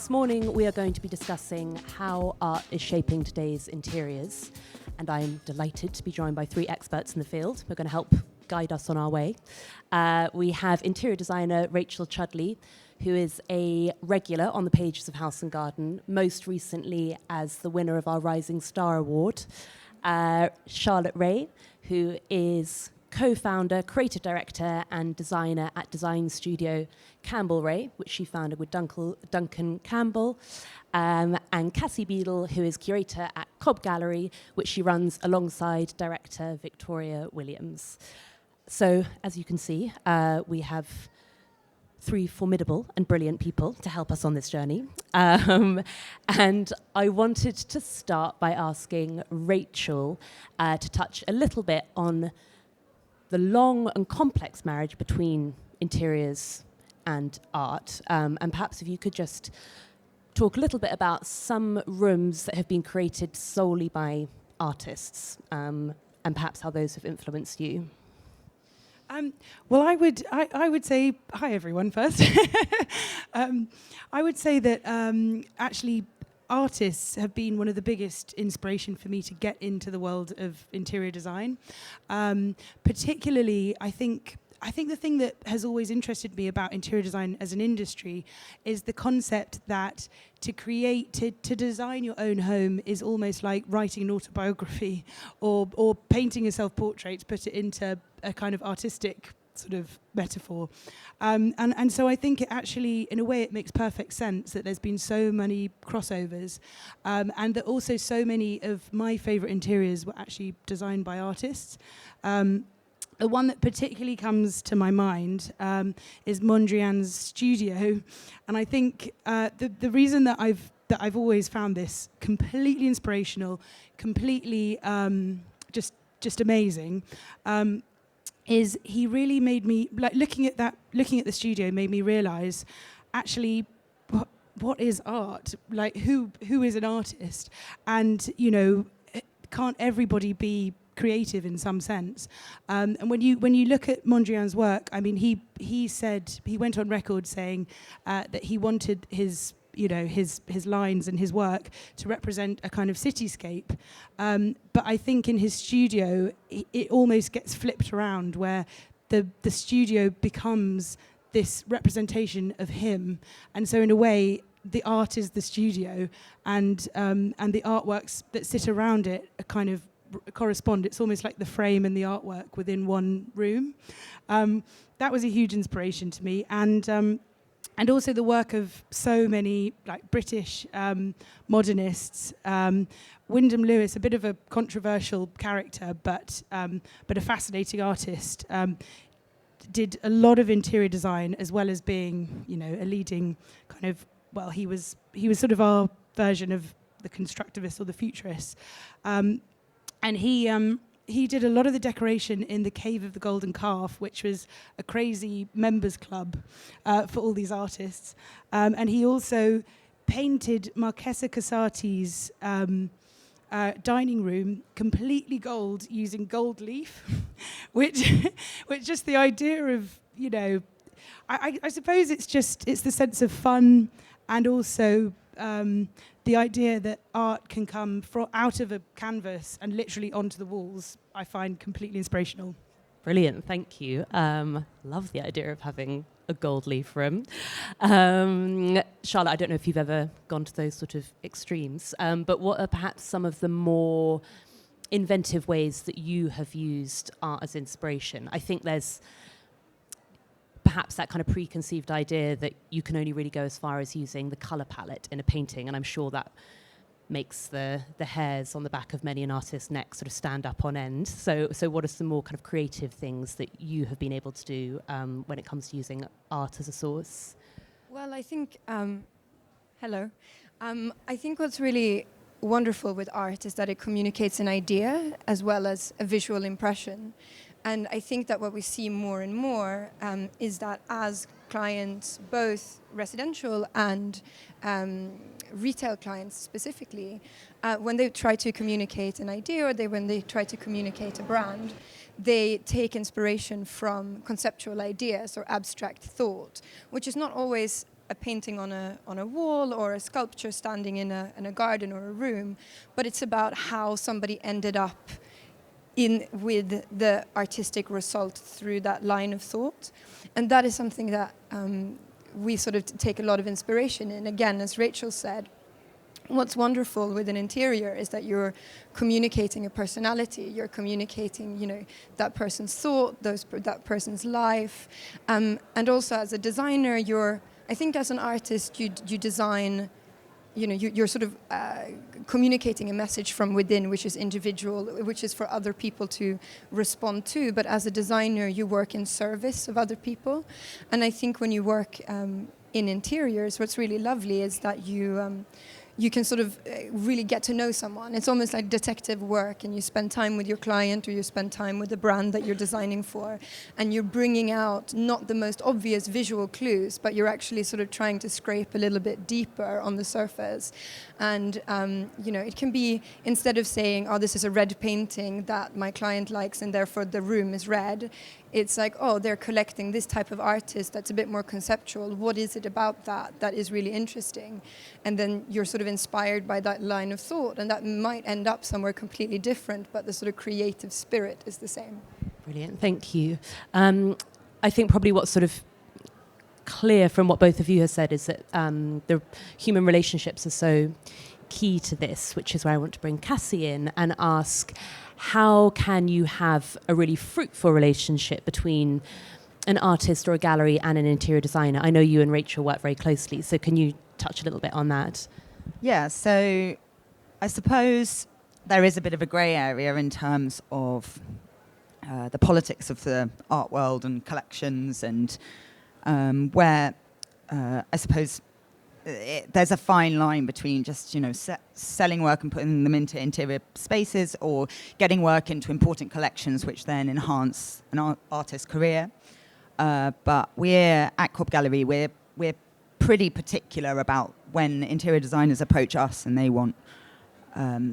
This morning we are going to be discussing how art is shaping today's interiors, and I'm delighted to be joined by three experts in the field who are going to help guide us on our way. We have interior designer Rachel Chudley, who is a regular on the pages of House and Garden, most recently as the winner of our Rising Star Award. Charlotte Rey, who is co-founder, creative director and designer at design studio Campbell Rey, which she founded with Duncan Campbell, and Cassie Beadle, who is curator at Cobb Gallery, which she runs alongside director Victoria Williams. So, as you can see, we have three formidable and brilliant people to help us on this journey. And I wanted to start by asking Rachel to touch a little bit on the long and complex marriage between interiors and art. And perhaps if you could just talk a little bit about some rooms that have been created solely by artists, and perhaps how those have influenced you. Well, I would say, hi everyone first. I would say that actually artists have been one of the biggest inspiration for me to get into the world of interior design. Particularly, I think the thing that has always interested me about interior design as an industry is the concept that to design your own home is almost like writing an autobiography or painting a self-portrait to put it into a kind of artistic sort of metaphor. And so I think it actually, in a way, it makes perfect sense that there's been so many crossovers, and that also so many of my favorite interiors were actually designed by artists. The one that particularly comes to my mind is Mondrian's studio, and I think the reason that I've always found this completely inspirational, completely just amazing, is he really made me, like, looking at the studio made me realise actually what is art, like who is an artist, and can't everybody be creative in some sense, and when you look at Mondrian's work, I mean, he said, he went on record saying that he wanted his lines and his work to represent a kind of cityscape, but I think in his studio it almost gets flipped around, where the studio becomes this representation of him, and so in a way the art is the studio, and the artworks that sit around it are kind of correspond. It's almost like the frame and the artwork within one room. That was a huge inspiration to me, and also the work of so many like British modernists. Wyndham Lewis, a bit of a controversial character, but a fascinating artist, did a lot of interior design as well as being, a leading kind of. Well, he was sort of our version of the constructivists or the futurists. And he did a lot of the decoration in the Cave of the Golden Calf, which was a crazy members club for all these artists. And he also painted Marchesa Casati's dining room completely gold using gold leaf, which just the idea of, I suppose it's the sense of fun, and also the idea that art can come out of a canvas and literally onto the walls, I find completely inspirational. Brilliant, thank you. Love the idea of having a gold leaf room. Charlotte, I don't know if you've ever gone to those sort of extremes, but what are perhaps some of the more inventive ways that you have used art as inspiration? I think there's perhaps that kind of preconceived idea that you can only really go as far as using the colour palette in a painting, and I'm sure that makes the hairs on the back of many an artist's neck sort of stand up on end. So what are some more kind of creative things that you have been able to do when it comes to using art as a source? Well, I think, hello. I think what's really wonderful with art is that it communicates an idea as well as a visual impression. And I think that what we see more and more is that as clients, both residential and retail clients specifically, when they try to communicate an idea or when they try to communicate a brand, they take inspiration from conceptual ideas or abstract thought, which is not always a painting on a wall or a sculpture standing in a garden or a room, but it's about how somebody ended up in with the artistic result through that line of thought. And that is something that we sort of take a lot of inspiration in. Again, as Rachel said, what's wonderful with an interior is that you're communicating a personality, you're communicating, that person's thought, that person's life. And also as a designer, I think as an artist, you design, you're sort of communicating a message from within, which is individual, which is for other people to respond to. But as a designer, you work in service of other people. And I think when you work in interiors, what's really lovely is that you can sort of really get to know someone. It's almost like detective work, and you spend time with your client or you spend time with the brand that you're designing for, and you're bringing out not the most obvious visual clues, but you're actually sort of trying to scrape a little bit deeper on the surface. And, it can be, instead of saying, oh, this is a red painting that my client likes and therefore the room is red, it's like, oh, they're collecting this type of artist that's a bit more conceptual. What is it about that is really interesting? And then you're sort of inspired by that line of thought, and that might end up somewhere completely different, but the sort of creative spirit is the same. Brilliant, thank you. I think probably what's sort of clear from what both of you have said is that the human relationships are so key to this, which is where I want to bring Cassie in and ask, how can you have a really fruitful relationship between an artist or a gallery and an interior designer? I know you and Rachel work very closely, so can you touch a little bit on that? Yeah, so I suppose there is a bit of a grey area in terms of the politics of the art world and collections, and where I suppose there's a fine line between just selling work and putting them into interior spaces, or getting work into important collections which then enhance an artist's career. But we're at Cobb Gallery, we're pretty particular about when interior designers approach us and they want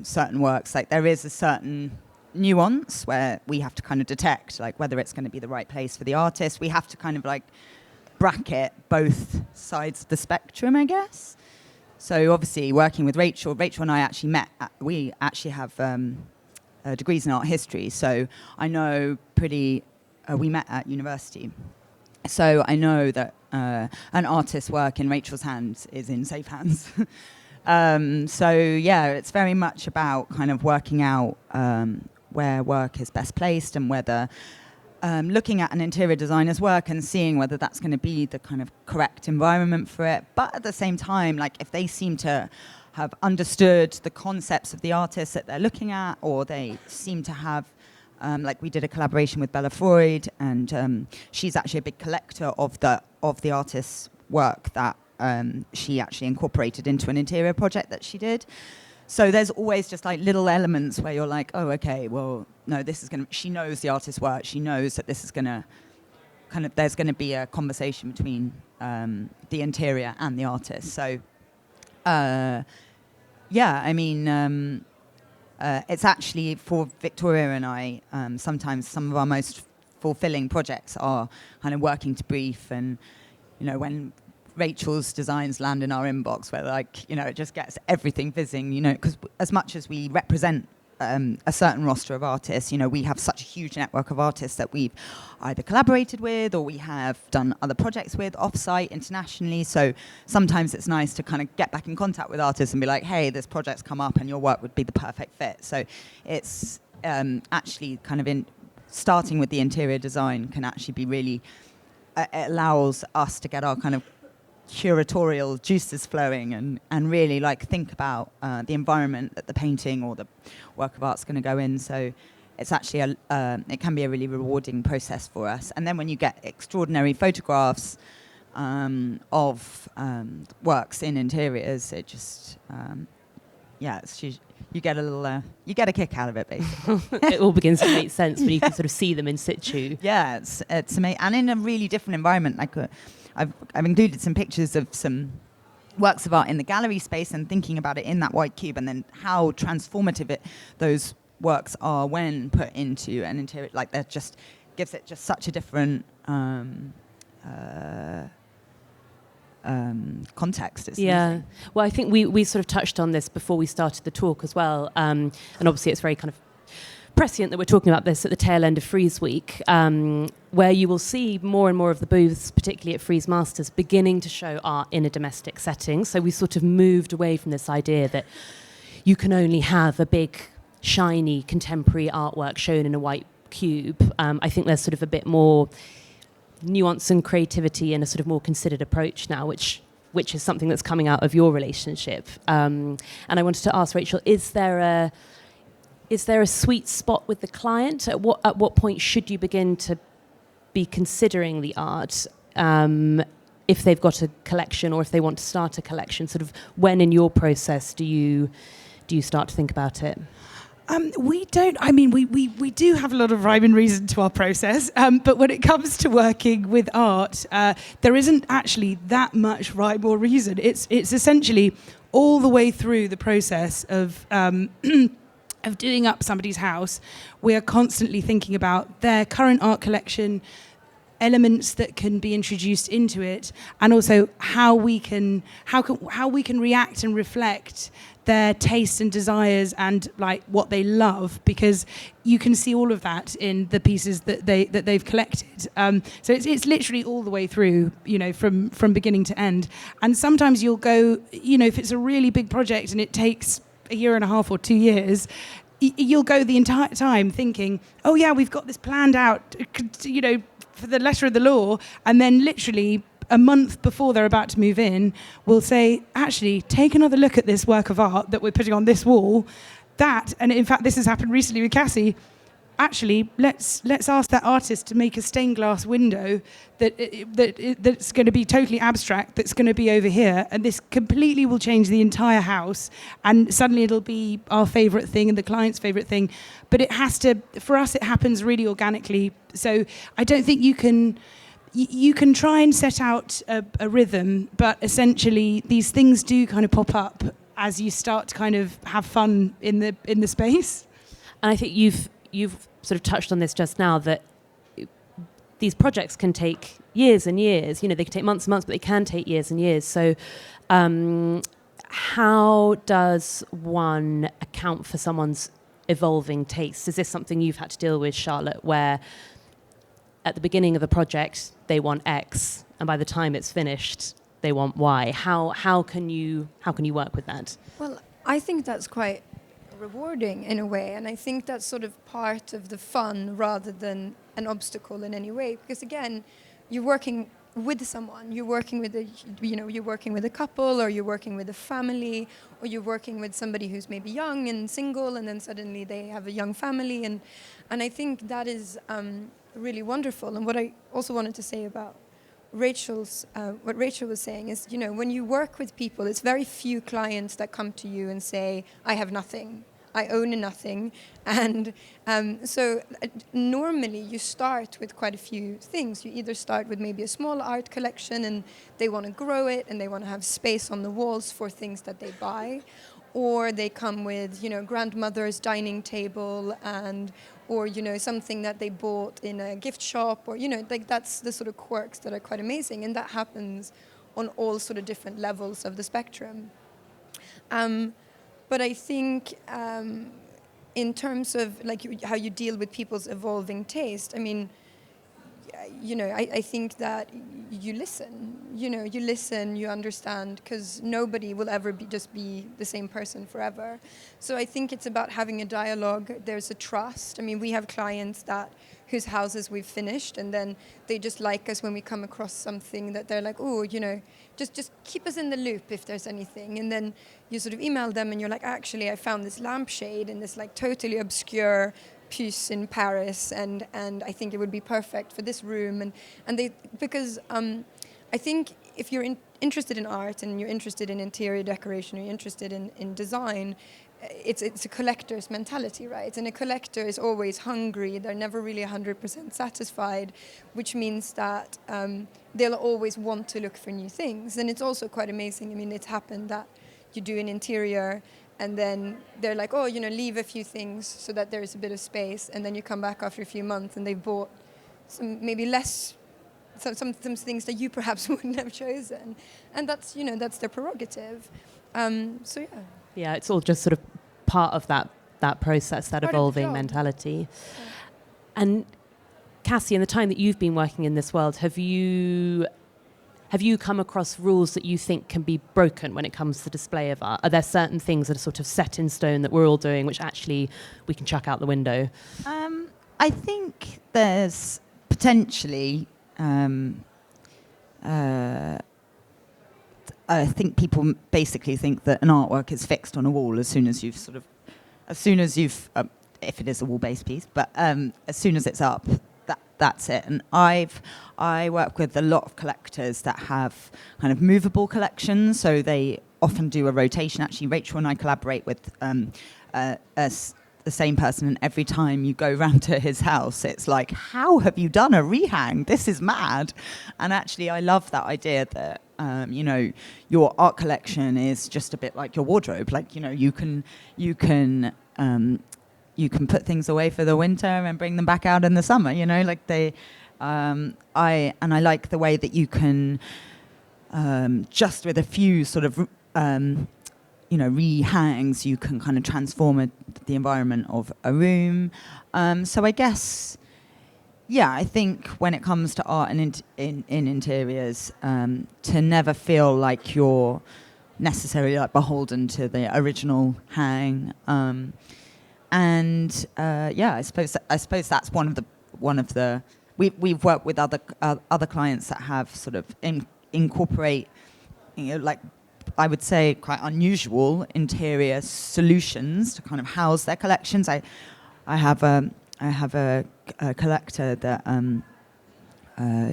certain works. Like, there is a certain nuance where we have to kind of detect like whether it's going to be the right place for the artist. We have to kind of like bracket both sides of the spectrum, I guess. So obviously working with Rachel and I actually met, we actually have degrees in art history, so I know we met at university. So I know that an artist's work in Rachel's hands is in safe hands. So yeah, it's very much about kind of working out where work is best placed, and whether looking at an interior designer's work and seeing whether that's going to be the kind of correct environment for it. But at the same time, like, if they seem to have understood the concepts of the artist that they're looking at, or they seem to have, like, we did a collaboration with Bella Freud, and she's actually a big collector of the artist's work that she actually incorporated into an interior project that she did. So there's always just like little elements where you're like, oh, okay, well, no, she knows the artist's work. She knows that this is going to there's going to be a conversation between the interior and the artist. So, yeah, I mean, it's actually, for Victoria and I, sometimes some of our most fulfilling projects are kind of working to brief, and, when Rachel's designs land in our inbox, where it just gets everything fizzing, because as much as we represent a certain roster of artists, we have such a huge network of artists that we've either collaborated with or we have done other projects with off-site internationally. So sometimes it's nice to kind of get back in contact with artists and be like, hey, this project's come up and your work would be the perfect fit. So it's actually kind of starting with the interior design can actually be really, it allows us to get our kind of curatorial juices flowing and really think about the environment that the painting or the work of art's going to go in. So it's actually it can be a really rewarding process for us. And then when you get extraordinary photographs of works in interiors, it just you get a kick out of it, basically. It all begins to make sense when you can sort of see them in situ. Yeah, it's amazing, and in a really different environment. I've included some pictures of some works of art in the gallery space and thinking about it in that white cube, and then how transformative those works are when put into an interior. That just gives it just such a different context. It's Yeah. amazing. Well, I think we sort of touched on this before we started the talk as well. And obviously it's very kind of prescient that we're talking about this at the tail end of Frieze Week, where you will see more and more of the booths, particularly at Frieze Masters, beginning to show art in a domestic setting. So we sort of moved away from this idea that you can only have a big, shiny, contemporary artwork shown in a white cube. I think there's sort of a bit more nuance and creativity and a sort of more considered approach now, which is something that's coming out of your relationship. And I wanted to ask Rachel, is there a sweet spot with the client? At what point should you begin to be considering the art, if they've got a collection or if they want to start a collection? Sort of when in your process do you start to think about it? We don't. I mean, we do have a lot of rhyme and reason to our process, but when it comes to working with art, there isn't actually that much rhyme or reason. It's essentially all the way through the process of of doing up somebody's house. We are constantly thinking about their current art collection, elements that can be introduced into it, and also how we can react and reflect their tastes and desires and like what they love, because you can see all of that in the pieces that they've collected. So it's literally all the way through, from beginning to end. And sometimes you'll go, if it's a really big project and it takes a year and a half or 2 years, you'll go the entire time thinking, oh yeah, we've got this planned out, for the letter of the law, and then literally a month before they're about to move in, we'll say, actually, take another look at this work of art that we're putting on this wall. And in fact, this has happened recently with Cassie. Actually, let's ask that artist to make a stained glass window that's going to be totally abstract, that's going to be over here, and this completely will change the entire house, and suddenly it'll be our favorite thing and the client's favorite thing. But it has to, for us, it happens really organically. So I don't think you can try and set out a rhythm, but essentially these things do kind of pop up as you start to kind of have fun in the space. And I think you've sort of touched on this just now, that these projects can take years and years. They can take months and months, but they can take years and years. So how does one account for someone's evolving tastes? Is this something you've had to deal with, Charlotte, where at the beginning of the project they want X, and by the time it's finished they want Y? How can you work with that? Well, I think that's quite rewarding in a way, and I think that's sort of part of the fun rather than an obstacle in any way, because again, you're working with someone, you're working with a couple, or you're working with a family, or you're working with somebody who's maybe young and single, and then suddenly they have a young family, and I think that is really wonderful. And what I also wanted to say about what Rachel was saying is, when you work with people, it's very few clients that come to you and say, I have nothing, I own nothing. And so normally you start with quite a few things. You either start with maybe a small art collection and they want to grow it and they want to have space on the walls for things that they buy, or they come with, grandmother's dining table or something that they bought in a gift shop, or that's the sort of quirks that are quite amazing, and that happens on all sort of different levels of the spectrum. But I think in terms of how you deal with people's evolving taste, I mean, I think that you listen, you understand, because nobody will ever just be the same person forever. So I think it's about having a dialogue. There's a trust. I mean, we have clients whose houses we've finished, and then they just like us when we come across something that they're like, oh, just keep us in the loop if there's anything. And then you sort of email them and you're like, actually, I found this lampshade in this totally obscure piece in Paris, and I think it would be perfect for this room, and they, because I think if you're interested in art and you're interested in interior decoration, or you're interested in design, it's a collector's mentality, right? And a collector is always hungry. They're never really 100% satisfied, which means that they'll always want to look for new things. And it's also quite amazing. I mean, it's happened that you do an interior and then they're like, oh, leave a few things so that there's a bit of space. And then you come back after a few months and they've bought some maybe less some things that you perhaps wouldn't have chosen, and that's their prerogative. So yeah. Yeah, it's all just sort of part of that process, that Part of the evolving job. mentality. Yeah. And Cassie, in the time that you've been working in this world, have you come across rules that you think can be broken when it comes to display of art? Are there certain things that are sort of set in stone that we're all doing, which actually we can chuck out the window? I think there's potentially. I think people basically think that an artwork is fixed on a wall as soon as you've if it is a wall-based piece, but as soon as it's up, that's it. And I work with a lot of collectors that have kind of movable collections, so they often do a rotation. Actually, Rachel and I collaborate with the same person, and every time you go round to his house, it's like, how have you done a rehang? This is mad. And actually, I love that idea that your art collection is just a bit like your wardrobe. Like, you can put things away for the winter and bring them back out in the summer. Like I like the way that you can just with a few sort of rehangs, you can kind of transform the environment of a room. So I guess, I think when it comes to art and in interiors, to never feel like you're necessarily like beholden to the original hang. I suppose that's one of the we've worked with other clients that have sort of incorporate, like, I would say quite unusual interior solutions to kind of house their collections. I have a collector that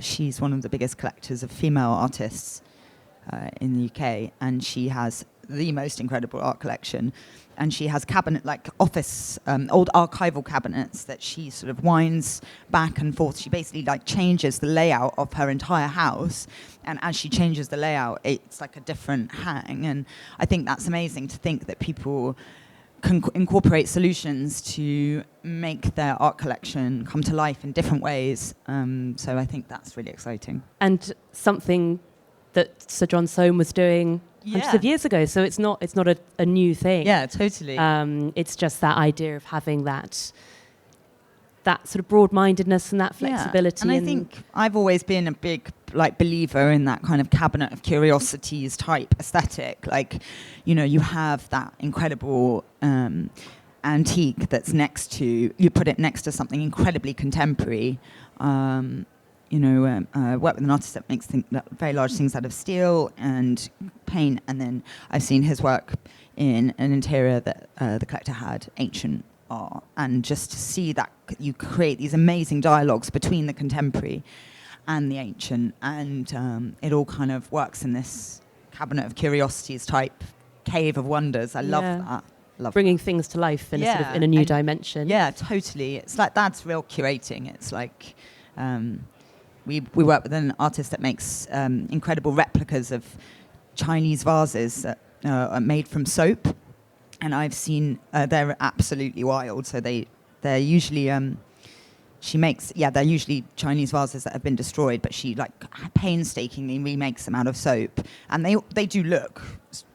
she's one of the biggest collectors of female artists in the UK, and she has the most incredible art collection. And she has office, old archival cabinets that she sort of winds back and forth. She basically changes the layout of her entire house. And as she changes the layout, it's like a different hang. And I think that's amazing to think that people can incorporate solutions to make their art collection come to life in different ways. So I think that's really exciting. And something that Sir John Soane was doing hundreds of years ago, so it's not a new thing. Yeah, totally. It's just that idea of having that sort of broad-mindedness and that flexibility. And I think I've always been a big believer in that kind of cabinet of curiosities type aesthetic. You have that incredible antique that's you put it next to something incredibly contemporary. I work with an artist that makes very large things out of steel and paint, and then I've seen his work in an interior that the collector had ancient art, and just to see that you create these amazing dialogues between the contemporary and the ancient, and it all kind of works in this cabinet of curiosities type cave of wonders. I love that. Bringing things to life in a new dimension. Yeah, totally. It's like that's real curating. It's like we work with an artist that makes incredible replicas of Chinese vases that are made from soap, and I've seen they're absolutely wild. So they're usually they're usually Chinese vases that have been destroyed, but she painstakingly remakes them out of soap, and they do look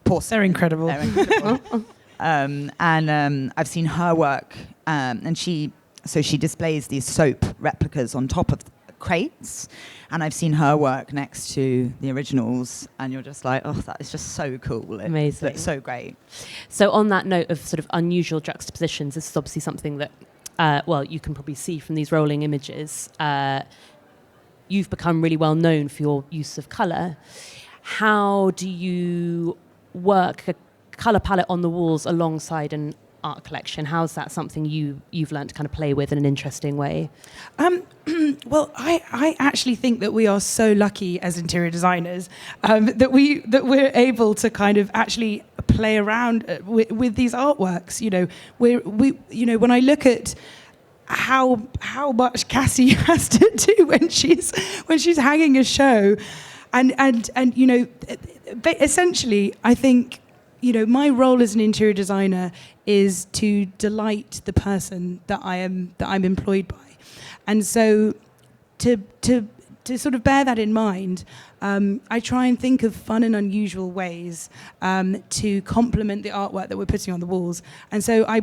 porcelain. They're incredible. They're incredible. I've seen her work, and she displays these soap replicas on top of crates, and I've seen her work next to the originals, and you're just like, oh, that is just so cool. Amazing. It's so great. So on that note of sort of unusual juxtapositions, this is obviously something that, you can probably see from these rolling images. You've become really well known for your use of colour. How do you work a colour palette on the walls alongside an art collection? How's that something you've learned to kind of play with in an interesting way? Well, I actually think that we are so lucky as interior designers that we're able to kind of actually play around with these artworks. When I look at how much Cassie has to do when she's hanging a show, and essentially, I think, my role as an interior designer is to delight the person that I'm employed by, and so to to sort of bear that in mind, I try and think of fun and unusual ways to complement the artwork that we're putting on the walls. And so I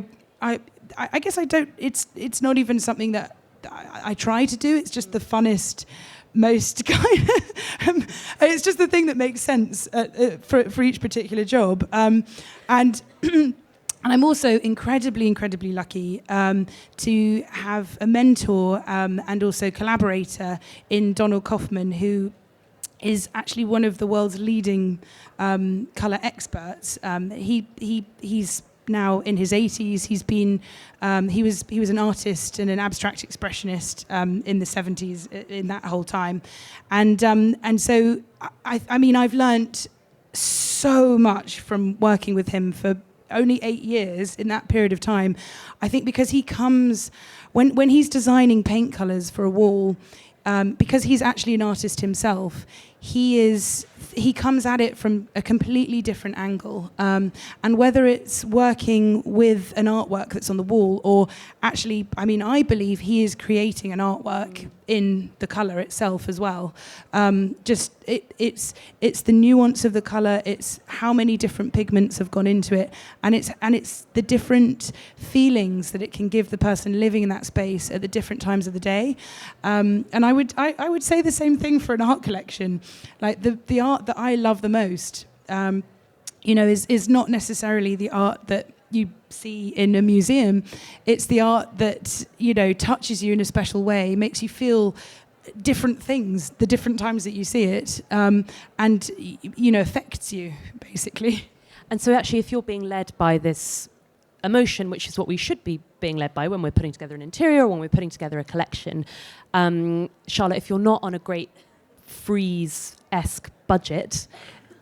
guess I don't. It's not even something that I try to do. It's just the funnest, most kind of. It's just the thing that makes sense for each particular job. And I'm also incredibly, incredibly lucky to have a mentor and also collaborator in Donald Kaufman, who is actually one of the world's leading colour experts. He's now in his 80s. He's been he was an artist and an abstract expressionist in the 70s in that whole time, and so I mean I've learnt so much from working with him for only 8 years in that period of time. I think because he comes when he's designing paint colours for a wall, because he's actually an artist himself, he comes at it from a completely different angle. And whether it's working with an artwork that's on the wall, or actually, I mean, I believe he is creating an artwork in the colour itself as well. It's the nuance of the colour, it's how many different pigments have gone into it, and it's the different feelings that it can give the person living in that space at the different times of the day. And I would say the same thing for an art collection. Like the art that I love the most, is not necessarily the art that you see in a museum. It's the art that, touches you in a special way, makes you feel different things the different times that you see it, and, affects you, basically. And so actually, if you're being led by this emotion, which is what we should be being led by when we're putting together an interior or when we're putting together a collection, Charlotte, if you're not on a great Frieze-esque budget,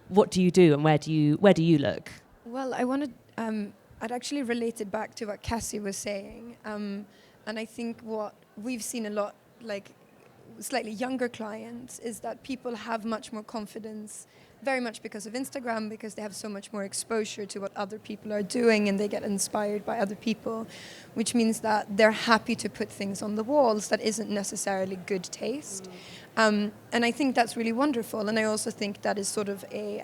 what do you do and where do you look? Well, I'd actually relate it back to what Cassie was saying, and I think what we've seen a lot, like slightly younger clients, is that people have much more confidence, very much because of Instagram, because they have so much more exposure to what other people are doing and they get inspired by other people, which means that they're happy to put things on the walls that isn't necessarily good taste. And I think that's really wonderful. And I also think that is sort of a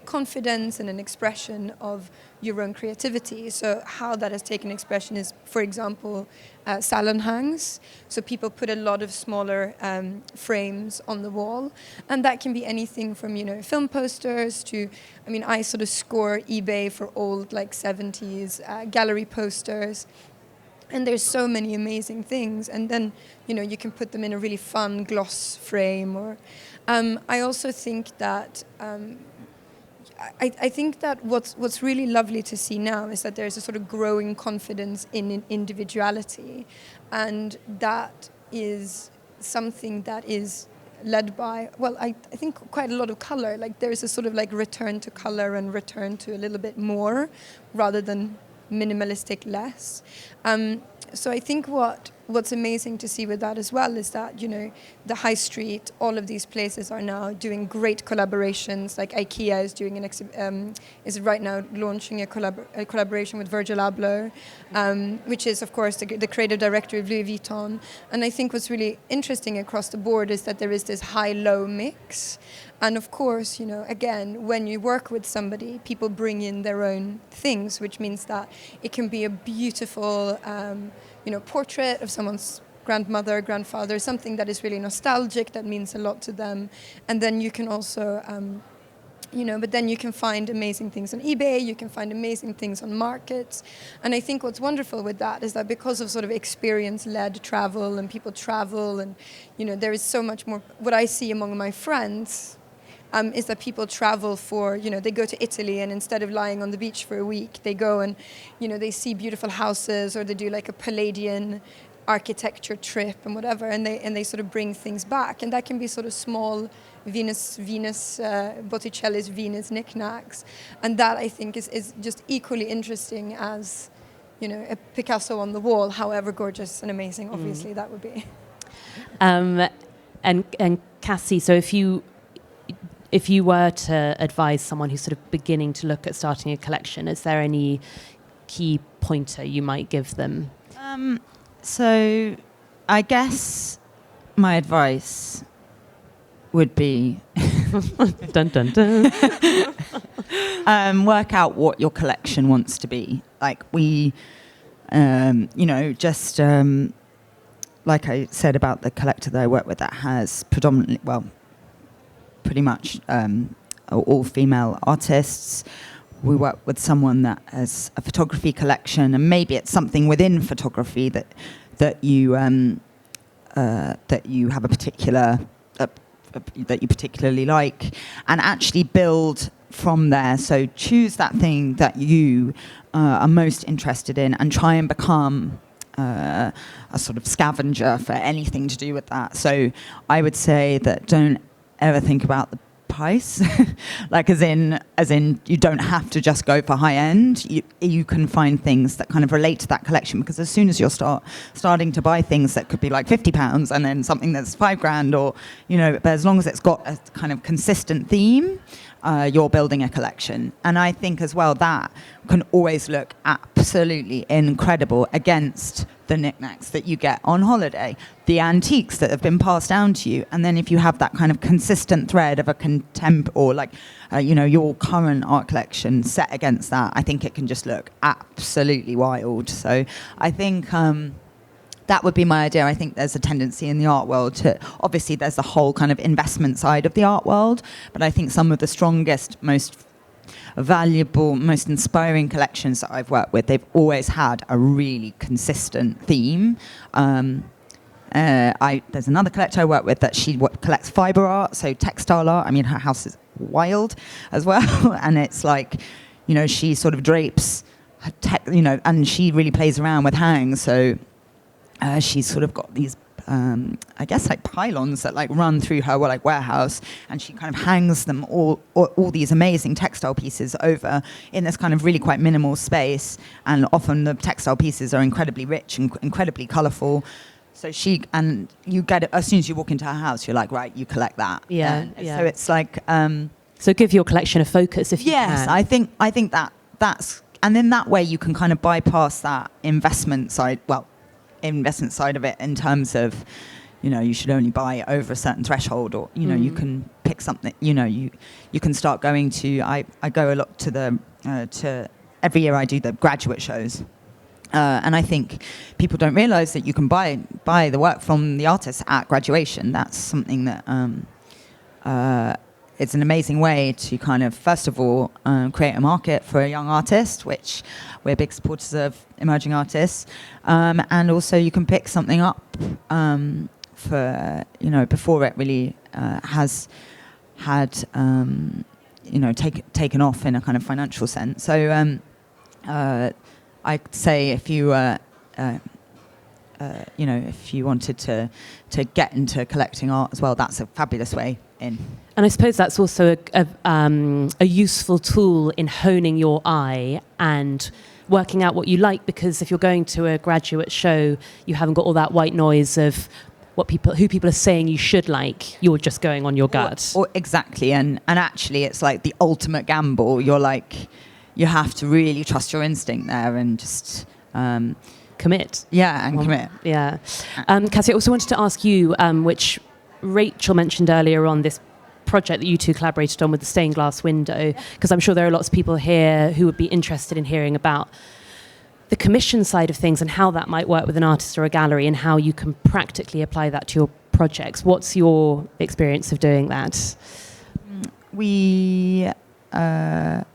confidence and an expression of your own creativity. So how that has taken expression is, for example, salon hangs. So people put a lot of smaller frames on the wall. And that can be anything from, film posters to, I sort of score eBay for old, 70s gallery posters. And there's so many amazing things, and then you can put them in a really fun gloss frame. Or I also think that I think that what's really lovely to see now is that there's a sort of growing confidence in individuality, and that is something that is led by, I think quite a lot of color. Like there's a sort of return to color and return to a little bit more rather than minimalistic less. So I think what's amazing to see with that as well is that, the high street, all of these places are now doing great collaborations. Like IKEA is doing is right now launching a collaboration with Virgil Abloh, which is, of course, the creative director of Louis Vuitton. And I think what's really interesting across the board is that there is this high-low mix. And of course, again, when you work with somebody, people bring in their own things, which means that it can be a beautiful, portrait of someone's grandmother, grandfather, something that is really nostalgic, that means a lot to them. And then you can also, but then you can find amazing things on eBay, you can find amazing things on markets. And I think what's wonderful with that is that because of sort of experience-led travel and people travel and, there is so much more. What I see among my friends is that people travel for, they go to Italy, and instead of lying on the beach for a week, they go and, they see beautiful houses, or they do a Palladian architecture trip and whatever, and they sort of bring things back. And that can be sort of small Botticelli's Venus knickknacks. And that, I think, is just equally interesting as, a Picasso on the wall, however gorgeous and amazing, obviously, that would be. And Cassie, so if you were to advise someone who's sort of beginning to look at starting a collection, is there any key pointer you might give them? So I guess my advice would be Dun, dun, dun. work out what your collection wants to be. Like we, just like I said about the collector that I work with that has predominantly, well, pretty much all female artists. We work with someone that has a photography collection, and maybe it's something within photography that you have a particular that you particularly like, and actually build from there. So choose that thing that you are most interested in, and try and become a sort of scavenger for anything to do with that. So I would say that don't ever think about the price, like as in you don't have to just go for high end. You can find things that kind of relate to that collection, because as soon as you're starting to buy things that could be like £50 and then something that's £5,000, or but as long as it's got a kind of consistent theme, you're building a collection. And I think as well that can always look absolutely incredible against the knickknacks that you get on holiday, the antiques that have been passed down to you. And then if you have that kind of consistent thread of a or like, your current art collection set against that, I think it can just look absolutely wild. So I think that would be my idea. I think there's a tendency in the art world to, obviously there's the whole kind of investment side of the art world, but I think some of the strongest, most valuable, most inspiring collections that I've worked with, they've always had a really consistent theme. There's another collector I work with that she collects fiber art, so textile art. I mean, her house is wild as well, and it's like, she sort of drapes her and she really plays around with hangs. So she's sort of got these I guess like pylons that like run through her like warehouse, and she kind of hangs them all these amazing textile pieces over in this kind of really quite minimal space, and often the textile pieces are incredibly rich and incredibly colourful. So you get it as soon as you walk into her house, you're like, right, you collect that. Yeah. So it's like so give your collection a focus if you can. Yes, I think that's, and in that way you can kind of bypass that investment side of it, in terms of you should only buy over a certain threshold, or you can pick something, you can start going to, I go a lot to every year I do the graduate shows, and I think people don't realize that you can buy the work from the artists at graduation. That's something that it's an amazing way to kind of, first of all, create a market for a young artist, which we're big supporters of emerging artists. And also you can pick something up for, before it really has had, taken off in a kind of financial sense. So I'd say if you, if you wanted to get into collecting art as well, that's a fabulous way in. And I suppose that's also a useful tool in honing your eye and working out what you like, because if you're going to a graduate show, you haven't got all that white noise of who people are saying you should like. You're just going on your gut. Or exactly, and actually it's like the ultimate gamble. You're like, you have to really trust your instinct there and just commit. Yeah, and commit. Yeah. Cassie, I also wanted to ask you, which Rachel mentioned earlier on, this project that you two collaborated on with the stained glass window, because I'm sure there are lots of people here who would be interested in hearing about the commission side of things and how that might work with an artist or a gallery, and how you can practically apply that to your projects. What's your experience of doing that? That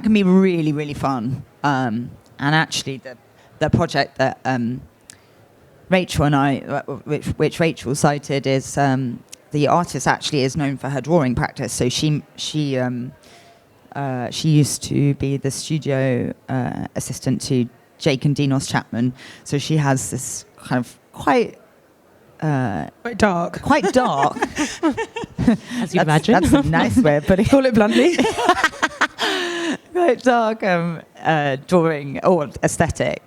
can be really, really fun. And actually the project that Rachel and I, which Rachel cited, is the artist actually is known for her drawing practice. So she used to be the studio assistant to Jake and Dinos Chapman. So she has this kind of quite dark. As you imagine. That's a nice way of putting it. Call it bluntly. Quite dark drawing or aesthetic.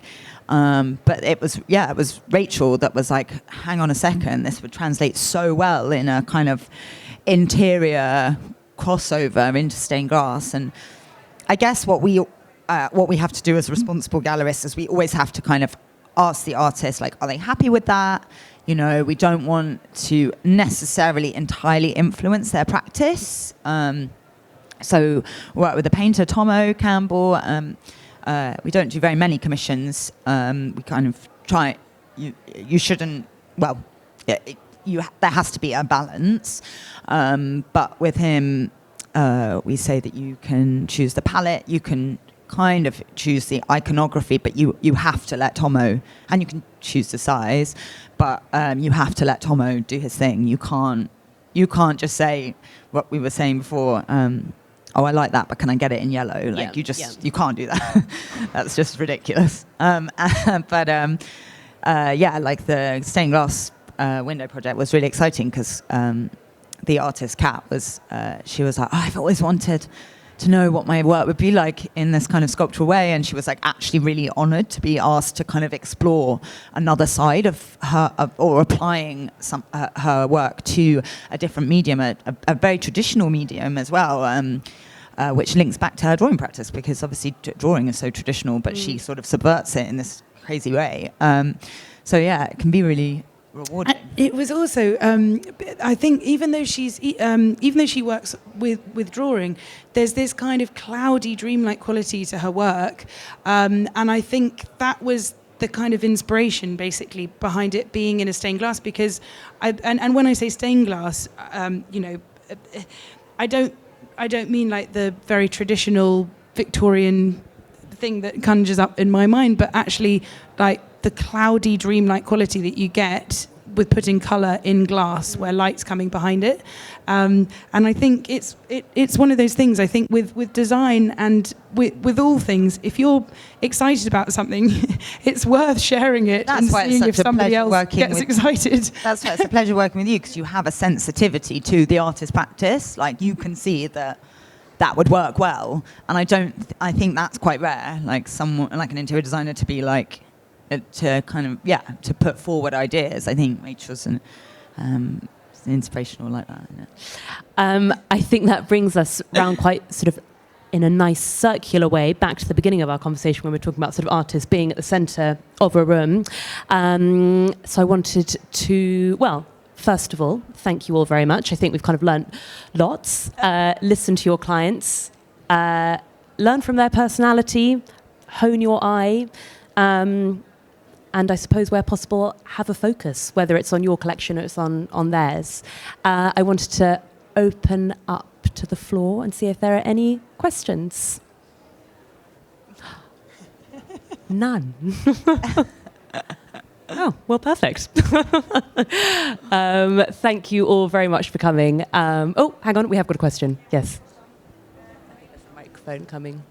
But it was Rachel that was like, hang on a second, this would translate so well in a kind of interior crossover into stained glass. And I guess what we have to do as responsible gallerists is we always have to kind of ask the artist, like, are they happy with that? You know, we don't want to necessarily entirely influence their practice. So we work with the painter, Tomo Campbell. We don't do very many commissions. We kind of try, you shouldn't, well, there has to be a balance. But with him, we say that you can choose the palette, you can kind of choose the iconography, but you have to let Tomo, and you can choose the size, but you have to let Tomo do his thing. You can't just say what we were saying before, oh, I like that, but can I get it in yellow? Like, you can't do that. That's just ridiculous. But like the stained glass window project was really exciting because the artist Kat she was like, oh, I've always wanted to know what my work would be like in this kind of sculptural way, and she was like actually really honoured to be asked to kind of explore another side of her, or applying her work to a different medium, a very traditional medium as well, which links back to her drawing practice, because obviously drawing is so traditional, but she sort of subverts it in this crazy way. So yeah, it can be really rewarding. It was also, I think, even though she works with drawing, there's this kind of cloudy, dreamlike quality to her work, and I think that was the kind of inspiration, basically, behind it being in a stained glass. Because, and when I say stained glass, you know, I don't mean like the very traditional Victorian thing that conjures up in my mind, but actually like the cloudy, dreamlike quality that you get with putting colour in glass where light's coming behind it. And I think it's one of those things, I think, with design and with all things, if you're excited about something, it's worth sharing it. That's and why seeing it's if such a somebody pleasure else gets excited. That's why it's a pleasure working with you, because you have a sensitivity to the artist's practice. Like, you can see that would work well, and I think that's quite rare. Like someone, like an interior designer, to be like, to kind of to put forward ideas. I think Rachel's inspirational like that. Isn't it? I think that brings us round quite sort of in a nice circular way back to the beginning of our conversation when we were talking about sort of artists being at the centre of a room. So I wanted to, well, first of all, thank you all very much. I think we've kind of learnt lots. Listen to your clients, learn from their personality, hone your eye, and I suppose where possible, have a focus, whether it's on your collection or it's on theirs. I wanted to open up to the floor and see if there are any questions. None. Oh, well, perfect. Thank you all very much for coming. Oh, hang on, we have got a question. Yes. There's a microphone coming.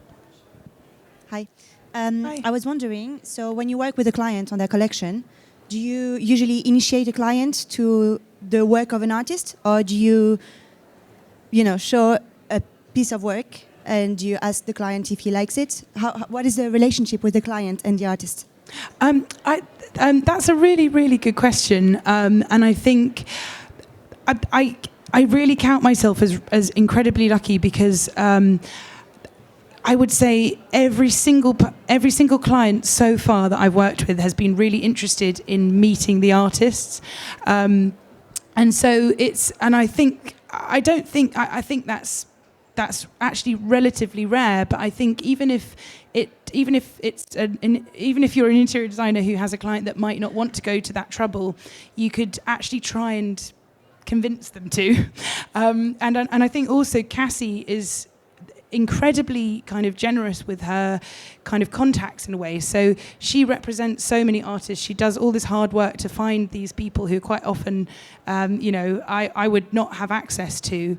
Hi. Hi. I was wondering, so when you work with a client on their collection, do you usually initiate a client to the work of an artist, or do you show a piece of work and you ask the client if he likes it? What is the relationship with the client and the artist? That's a really, really good question, and I think I really count myself as incredibly lucky, because I would say every single client so far that I've worked with has been really interested in meeting the artists, and so I think that's actually relatively rare. But I think even if you're an interior designer who has a client that might not want to go to that trouble, you could actually try and convince them to. And I think also Cassie is incredibly kind of generous with her kind of contacts in a way. So she represents so many artists. She does all this hard work to find these people who quite often, I would not have access to.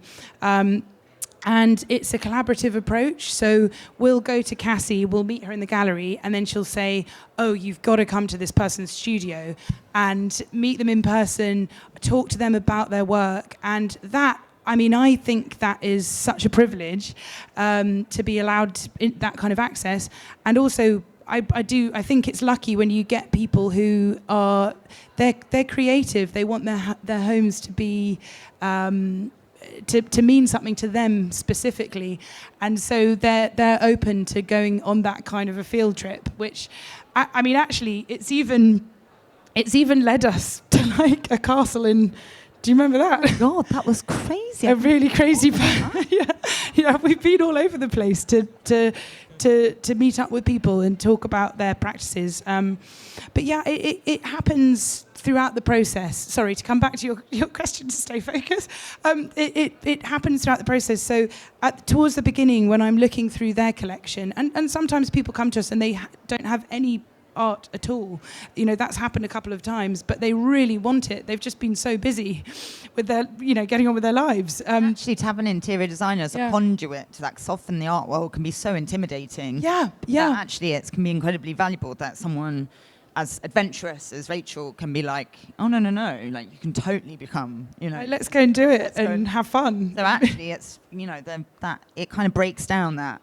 And it's a collaborative approach. So we'll go to Cassie, we'll meet her in the gallery, and then she'll say, oh, you've got to come to this person's studio and meet them in person, talk to them about their work. And that, I mean, I think that is such a privilege to be allowed that kind of access. And also, I think it's lucky when you get people who are, they're creative. They want their homes to be to mean something to them specifically, and so they're open to going on that kind of a field trip. Which, I mean, actually, it's even led us to like a castle in. Do you remember that? Oh God, that was crazy. A really crazy. Yeah, we've been all over the place to meet up with people and talk about their practices. But yeah, it happens throughout the process. Sorry, to come back to your question to stay focused. It happens throughout the process. So towards the beginning, when I'm looking through their collection, and sometimes people come to us and they don't have any art at all. You know, that's happened a couple of times, but they really want it. They've just been so busy with their, getting on with their lives. Actually, to have an interior designer as a conduit to that often the art world can be so intimidating. Yeah. That actually, it can be incredibly valuable that someone as adventurous as Rachel can be like, oh, no, like you can totally become, Right, let's go and do it and have fun. So actually, it's, that it kind of breaks down that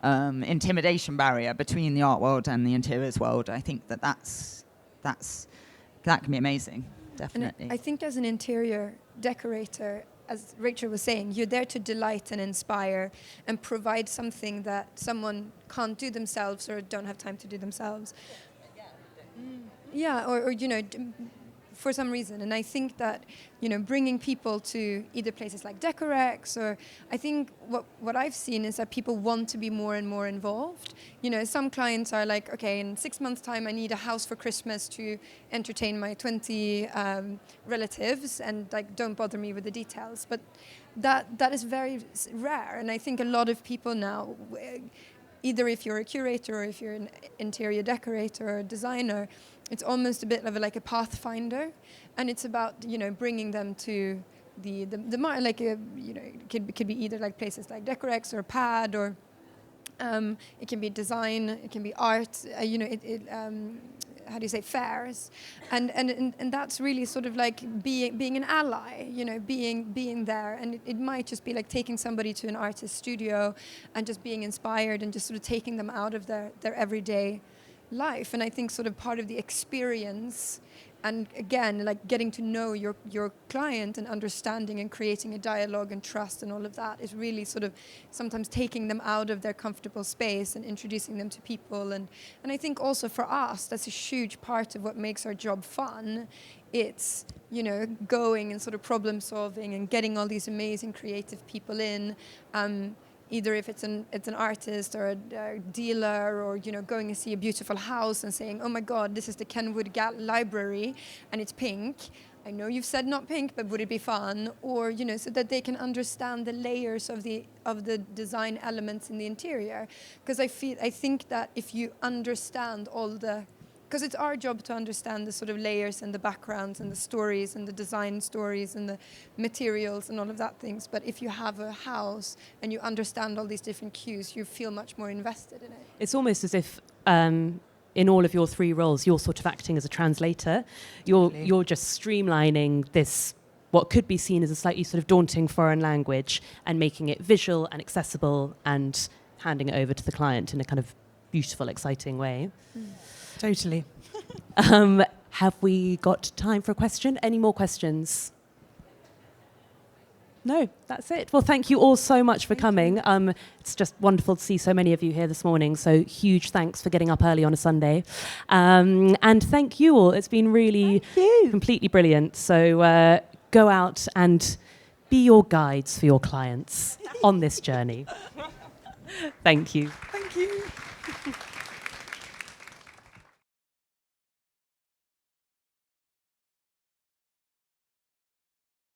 intimidation barrier between the art world and the interiors world. I think that can be amazing, definitely. And I think as an interior decorator, as Rachel was saying, you're there to delight and inspire and provide something that someone can't do themselves or don't have time to do themselves. Yeah, or for some reason. And I think that, bringing people to either places like Decorex, or I think what I've seen is that people want to be more and more involved. Some clients are like, okay, in 6 months' time, I need a house for Christmas to entertain my 20 relatives, and like, don't bother me with the details. But that is very rare. And I think a lot of people now, either if you're a curator or if you're an interior decorator or a designer, it's almost a bit of like a pathfinder, and it's about bringing them to the like it could be either like places like Decorex or Pad, or it can be design, it can be art, how do you say, fairs, and that's really sort of like being an ally, being there, and it might just be like taking somebody to an artist's studio and just being inspired and just sort of taking them out of their everyday life. And I think sort of part of the experience, and again, like getting to know your client and understanding and creating a dialogue and trust and all of that, is really sort of sometimes taking them out of their comfortable space and introducing them to people. And I think also for us, that's a huge part of what makes our job fun. It's, going and sort of problem solving and getting all these amazing creative people in, either if it's an artist or a dealer, or going to see a beautiful house and saying, oh my God, this is the Kenwood Library and it's pink. I know you've said not pink, but would it be fun? Or so that they can understand the layers of the design elements in the interior. Because I think that if you understand because it's our job to understand the sort of layers and the backgrounds and the stories and the design stories and the materials and all of that things. But if you have a house and you understand all these different cues, you feel much more invested in it. It's almost as if in all of your three roles, you're sort of acting as a translator. You're just streamlining this, what could be seen as a slightly sort of daunting foreign language, and making it visual and accessible and handing it over to the client in a kind of beautiful, exciting way. Totally. Have we got time for a question? Any more questions? No, that's it. Well, thank you all so much for coming. It's just wonderful to see so many of you here this morning. So huge thanks for getting up early on a Sunday. And thank you all. It's been really completely brilliant. So go out and be your guides for your clients on this journey. Thank you. Thank you.